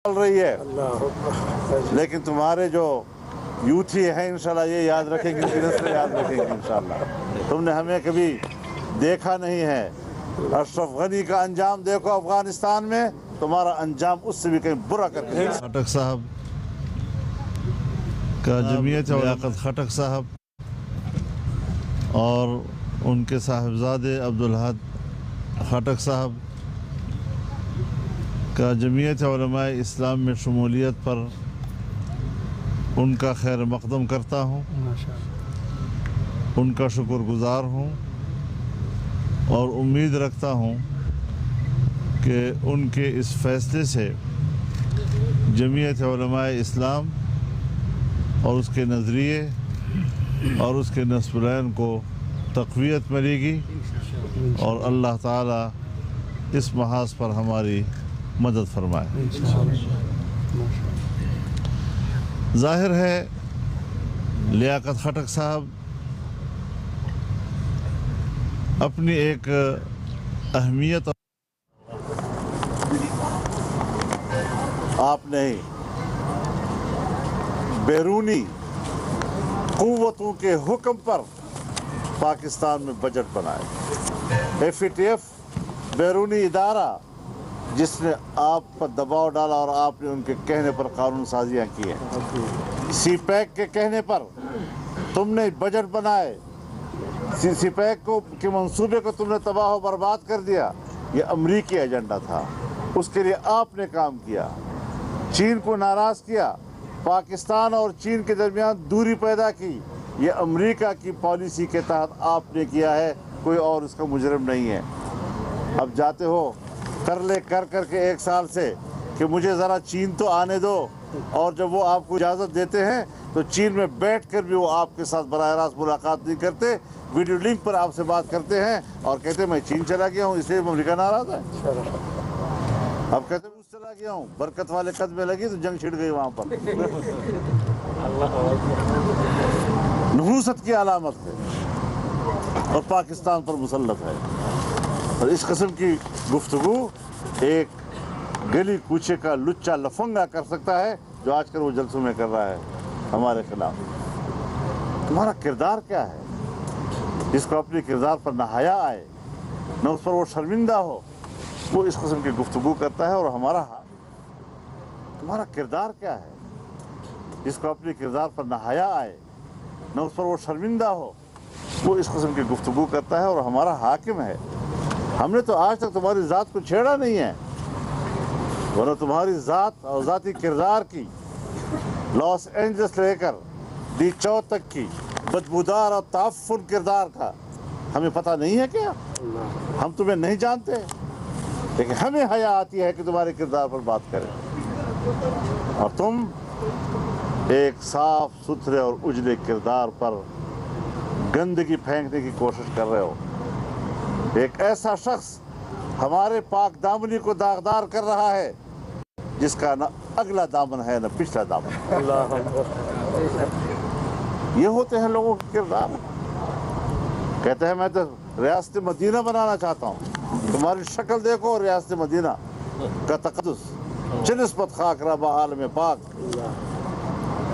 चल रही है, लेकिन तुम्हारे जो यूथी हैं इंशाल्लाह ये याद रखेंगे, नस्लें याद रखेंगे इंशाल्लाह। तुमने हमें कभी देखा नहीं है। अशरफ गनी का अंजाम देखो अफगानिस्तान में, तुम्हारा अंजाम उससे भी कहीं बुरा करके। खटक साहब का जमीयत लियाकत खटक साहब और उनके साहिबजादे अब्दुल हद खटक साहब का जमीयत उलमाए इस्लाम में शमूलियत पर उनका खैर मक़दम करता हूँ, उनका शुक्रगुज़ार हूँ और उम्मीद रखता हूँ कि उनके इस फ़ैसले से जमीयत उलमाए इस्लाम और उसके नज़रिए और उसके नस्बुलैन को तक़वियत मिलेगी और अल्लाह ताला इस महाज पर हमारी मदद फरमाए। ज़ाहिर है लियाकत खटक साहब अपनी एक अहमियत आपने ही बैरूनी क़ुव्वतों के हुक्म पर पाकिस्तान में बजट बनाए। FATF बैरूनी इदारा जिसने आप पर दबाव डाला और आपने उनके कहने पर कानून साजियाँ की हैं। CPAC के कहने पर तुमने बजट बनाए, CPAC के मंसूबे को तुमने तबाह व बर्बाद कर दिया। ये अमरीकी एजेंडा था, उसके लिए आपने काम किया, चीन को नाराज़ किया, पाकिस्तान और चीन के दरमियान दूरी पैदा की। ये अमरीका की पॉलिसी के तहत आपने किया है, कोई और उसका मुजरिम नहीं है। अब जाते हो कर के 1 साल से कि मुझे ज़रा चीन तो आने दो, और जब वो आपको इजाज़त देते हैं तो चीन में बैठ कर भी वो आपके साथ बराह रास्त मुलाकात नहीं करते, वीडियो लिंक पर आपसे बात करते हैं और कहते हैं मैं चीन चला गया हूँ इसलिए अमरीका नाराज़ है। अब कहते हैं मुझ चला गया हूँ, बरकत वाले कदमें लगी तो जंग छिड़ गई वहाँ पर। नहूसत की अलामत है और पाकिस्तान पर मुसल्लत है। और इस किस्म की गुफ्तगू एक गली कूचे का लुच्चा लफंगा कर सकता है, जो आजकल वो जलसों में कर रहा है हमारे खिलाफ। तुम्हारा किरदार क्या है जिसको अपने किरदार पर न हया आए, न उस पर वो शर्मिंदा हो, वो इस किस्म की गुफ्तगू करता है। और हमारा तुम्हारा किरदार क्या है जिसको अपने किरदार पर न हया आए, न उस पर वो शर्मिंदा हो, वो इस किस्म की गुफ्तगू करता है और हमारा हाकिम है। हमने तो आज तक तुम्हारी ज़ात को छेड़ा नहीं है, वरना तुम्हारी ज़ात और ज़ाती किरदार की लॉस एंजल्स लेकर दी चौ तक की बदबूदार और ताफ़ुन किरदार का हमें पता नहीं है क्या? हम तुम्हें नहीं जानते, लेकिन हमें हया आती है कि तुम्हारे किरदार पर बात करें। और तुम एक साफ सुथरे और उजले किरदार पर गंदगी फेंकने की कोशिश कर रहे हो। एक ऐसा शख्स हमारे पाक दामनी को दागदार कर रहा है जिसका न अगला दामन है न पिछला दामन। ये होते हैं लोगों के किरदार। कहते हैं मैं तो रियासत मदीना बनाना चाहता हूँ। तुम्हारी शक्ल देखो, रियासत मदीना का तक़द्दुस चिनिस्बत खाक रबा आलम पाक।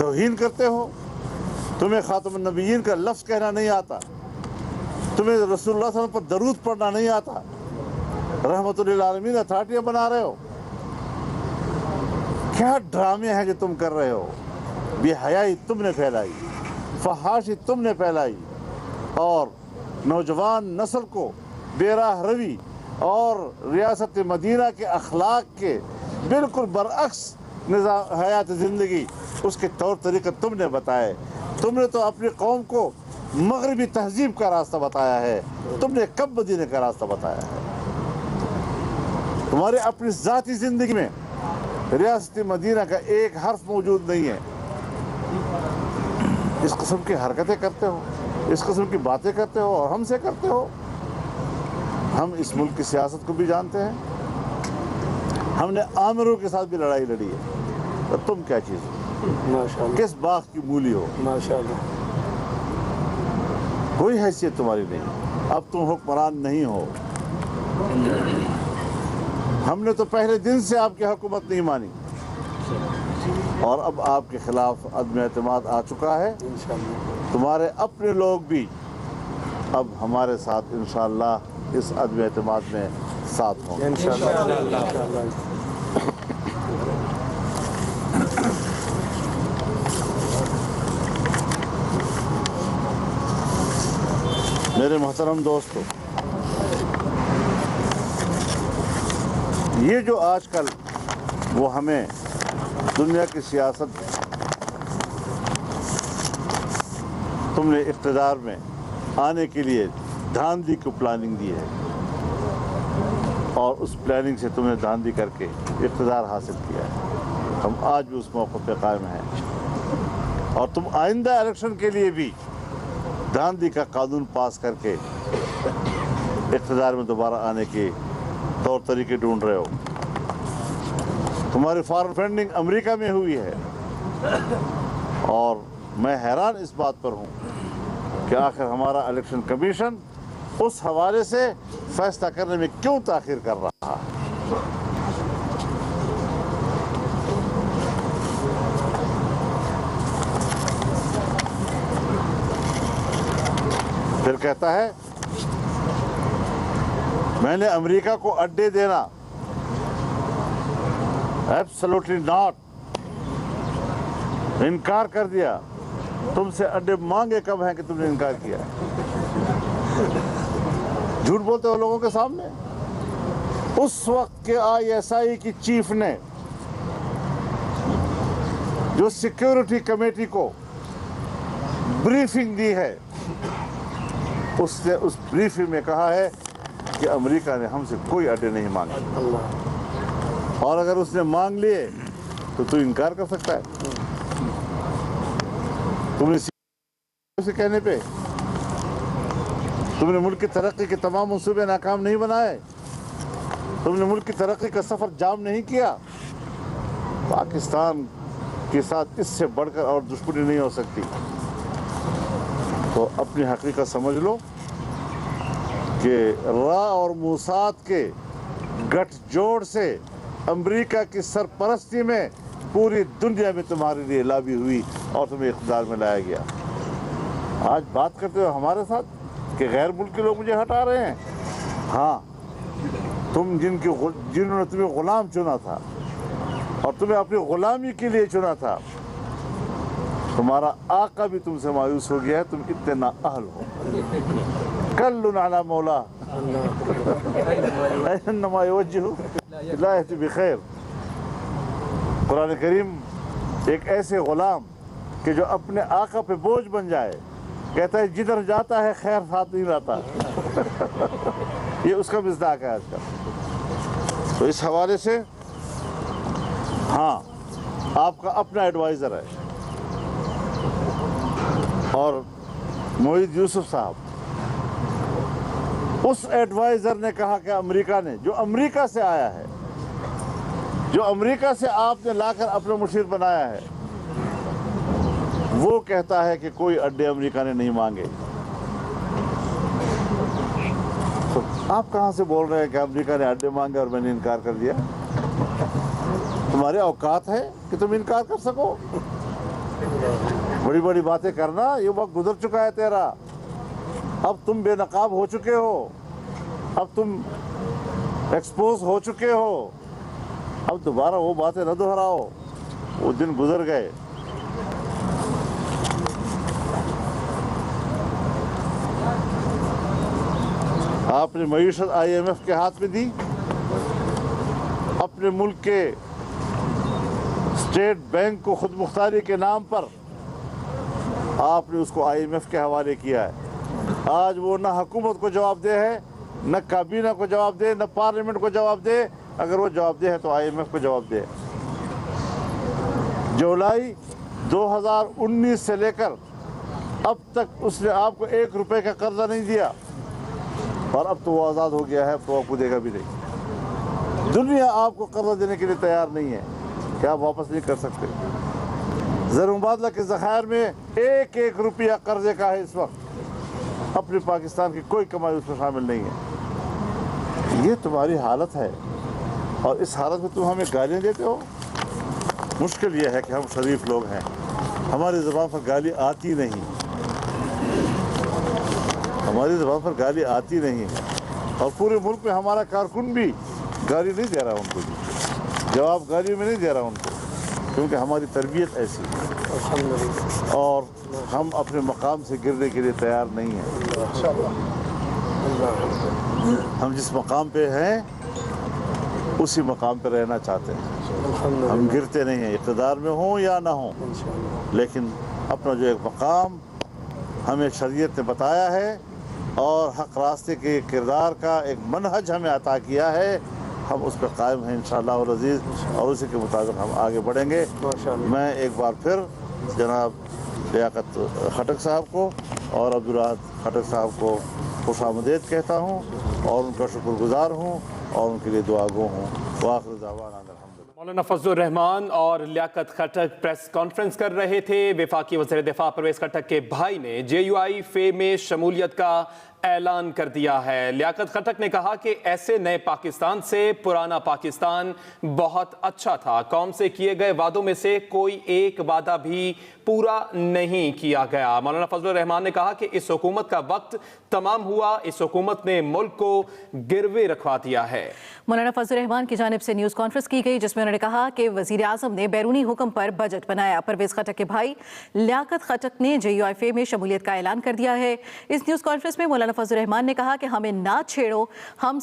तौहीन करते हो, तुम्हें खातमुन नबिय्यीन का लफ्ज़ कहना नहीं आता, तुम्हें रसूलुल्लाह सल्लल्लाहु अलैहि वसल्लम पर दरूद पढ़ना नहीं आता, रहमतुल लिल आलमीन अथॉरिटियाँ बना रहे हो। क्या ड्रामे हैं जो तुम कर रहे हो? बेहयाई तुमने फैलाई, फहाशी तुमने फैलाई और नौजवान नस्ल को बेराह रवी और रियासत मदीना के अखलाक के बिल्कुल बरअक्स निज़ाम हयात ज़िंदगी उसके तौर तरीक़े तुमने बताए। तुमने तो अपनी कौम को मगरबी तहजीब का रास्ता बताया है, तुमने कब मदीने का रास्ता बताया है? तुम्हारे अपनी ज़ाती ज़िंदगी में रियासत मदीना का एक हर्फ मौजूद नहीं है। इस किस्म की हरकतें करते हो, इस किस्म की बातें करते हो और हमसे करते हो। हम इस मुल्क की सियासत को भी जानते हैं, हमने आमिरों के साथ भी लड़ाई लड़ी है। तो तुम क्या चीज़ हो? माशाअल्लाह। किस बाग की मूली हो? माशाअल्लाह। कोई हैसियत तुम्हारी नहीं। अब तुम हुक्मरान नहीं हो। हमने तो पहले दिन से आपकी हुकूमत नहीं मानी, اور اب آپ کے خلاف عدم اعتماد آ چکا ہے. تمہارے اپنے لوگ بھی اب ہمارے ساتھ انشاءاللہ اس عدم اعتماد میں ساتھ ہوں گے. میرے محترم دوستو، یہ جو آج کل وہ ہمیں دنیا کی سیاست تم نے اقتدار میں آنے کے لیے دھاندلی کو پلاننگ دی ہے، اور اس پلاننگ سے تم نے دھاندلی کر کے اقتدار حاصل کیا ہے. ہم آج بھی اس موقع پہ قائم ہیں، اور تم آئندہ الیکشن کے لیے بھی دھاندلی کا قانون پاس کر کے اقتدار میں دوبارہ آنے کے طور طریقے ڈھونڈ رہے ہو. تمہاری فارن فنڈنگ امریکہ میں ہوئی ہے، اور میں حیران اس بات پر ہوں کہ آخر ہمارا الیکشن کمیشن اس حوالے سے فیصلہ کرنے میں کیوں تاخیر کر رہا ہے. پھر کہتا ہے میں نے امریکہ کو اڈے دینا، ایبسلوٹلی ناٹ، انکار کر دیا. تم سے اڈے مانگے کب ہیں کہ تم نے انکار کیا؟ جھوٹ بولتے ہو لوگوں کے سامنے. اس وقت کے ISI کی چیف نے جو سیکیورٹی کمیٹی کو بریفنگ دی ہے، اس نے اس بریفنگ میں کہا ہے کہ امریکہ نے ہم سے کوئی اڈے نہیں مانگے، اور اگر اس نے مانگ لیے تو انکار کر سکتا ہے. تم نے سے کہنے پہ تم نے ملک کی ترقی کے تمام منصوبے ناکام نہیں بنائے، تم نے ملک کی ترقی کا سفر جام نہیں کیا. پاکستان کے ساتھ اس سے بڑھ کر اور دشمنی نہیں ہو سکتی. تو اپنی حقیقت سمجھ لو کہ را اور موساد کے گٹھ جوڑ سے امریکہ کی سرپرستی میں پوری دنیا میں تمہارے لیے لابی ہوئی اور تمہیں اقتدار میں لایا گیا. آج بات کرتے ہو ہمارے ساتھ کہ غیر ملکی لوگ مجھے ہٹا رہے ہیں. ہاں، تم جنہوں نے تمہیں غلام چنا تھا اور تمہیں اپنی غلامی کے لیے چنا تھا، تمہارا آقا بھی تم سے مایوس ہو گیا ہے. تم اتنے نااہل ہو. کل علی مولا انما یوجہ لا یأتی بخیر. قرآن کریم ایک ایسے غلام کہ جو اپنے آقا پہ بوجھ بن جائے، کہتا ہے جدھر جاتا ہے خیر ساتھ نہیں لاتا. یہ اس کا مصداق ہے آج کل. تو اس حوالے سے ہاں، آپ کا اپنا ایڈوائزر ہے، اور معید یوسف صاحب، اس ایڈوائزر نے کہا کہ امریکہ نے، جو امریکہ سے آیا ہے، جو امریکہ سے آپ نے لا کر اپنا مشیر بنایا ہے، وہ کہتا ہے کہ کوئی اڈے امریکہ نے نہیں مانگے. تو آپ کہاں سے بول رہے ہیں کہ امریکہ نے اڈے مانگے اور میں نے انکار کر دیا؟ تمہارے اوقات ہے کہ تم انکار کر سکو؟ بڑی بڑی باتیں کرنا، یہ وقت گزر چکا ہے تیرا. اب تم بے نقاب ہو چکے ہو، اب تم ایکسپوز ہو چکے ہو. اب دوبارہ وہ باتیں نہ دہراؤ، وہ دن گزر گئے. آپ نے معیشت IMF کے ہاتھ میں دی، اپنے ملک کے اسٹیٹ بینک کو خود مختاری کے نام پر آپ نے اس کو IMF کے حوالے کیا ہے. آج وہ نہ حکومت کو جواب دہ ہے، نہ کابینہ کو جواب دے، نہ پارلیمنٹ کو جواب دے. اگر وہ جواب دہ ہے تو IMF کو جواب دے. جولائی 2019 سے لے کر اب تک اس نے آپ کو 1 روپے کا قرضہ نہیں دیا، اور اب تو وہ آزاد ہو گیا ہے، اب تو آپ کو دے گا بھی نہیں. دنیا آپ کو قرضہ دینے کے لیے تیار نہیں ہے کہ آپ واپس نہیں کر سکتے. زر مبادلہ کے ذخائر میں 1 روپیہ قرضے کا ہے اس وقت. اپنے پاکستان کی کوئی کمائی اس میں شامل نہیں ہے. یہ تمہاری حالت ہے، اور اس حالت میں تم ہمیں گالیاں دیتے ہو. मुश्किल ये है कि हम शरीफ लोग हैं, हमारी ज़बान पर गाली आती नहीं, हमारी ज़बान पर गाली आती नहीं है, और पूरे मुल्क में हमारा कारकुन भी गाली नहीं दे रहा उनको, जवाब गाली में नहीं दे रहा उनको, क्योंकि हमारी तरबियत ऐसी है और हम अपने मकाम से गिरने के लिए तैयार नहीं हैं। हम जिस मकाम पे हैं उसी मकाम पे रहना चाहते हैं, हम गिरते नहीं हैं, इक़्तिदार में हों या ना हों, लेकिन अपना जो एक मकाम हमें शरीयत ने बताया है और हक़ रास्ते के किरदार का एक मनहज हमें अता किया है, हम उस पर कायम हैं इंशाअल्लाह वल अज़ीज़, और उसी के मुताबिक हम आगे बढ़ेंगे। मैं एक बार फिर जनाब लियाकत खटक साहब को और अब्दुल अहद खटक साहब को खुशामदीद कहता हूँ और उनका शुक्रगुजार हूँ और उनके लिए दुआ गो हूँ। वाखिर दावाना अल्हम्दुलिल्लाह। मौलाना फजलुर रहमान और लियाकत खटक प्रेस कॉन्फ्रेंस कर रहे थे। वफाकी वज़ीर दिफा परवेज़ खटक के भाई ने JUI फे में शमूलियत का ऐलान कर दिया है। लियाकत खटक ने कहा कि ऐसे नए पाकिस्तान से पुराना पाकिस्तान बहुत अच्छा था, कौम से किए गए वादों में से कोई एक वादा भी पूरा नहीं किया गया। मौलाना फजलुर रहमान ने कहा कि इस हुकूमत का वक्त तमाम हुआ, इस हुकूमत ने मुल्क को गिरवे रखवा दिया है। मौलाना फजलुर रहमान की जानिब से न्यूज़ कॉन्फ्रेंस की गई जिसमें उन्होंने कहा कि वज़ीर आज़म ने बैरूनी हुक्म पर बजट बनाया। परवेज़ खटक के भाई लियाकत खटक ने JUI फे में शमूलियत का ऐलान कर दिया है। इस न्यूज़ कॉन्फ्रेंस में मौलाना फजलुर रहमान ने कहा कि हमें ना छेड़ो, हम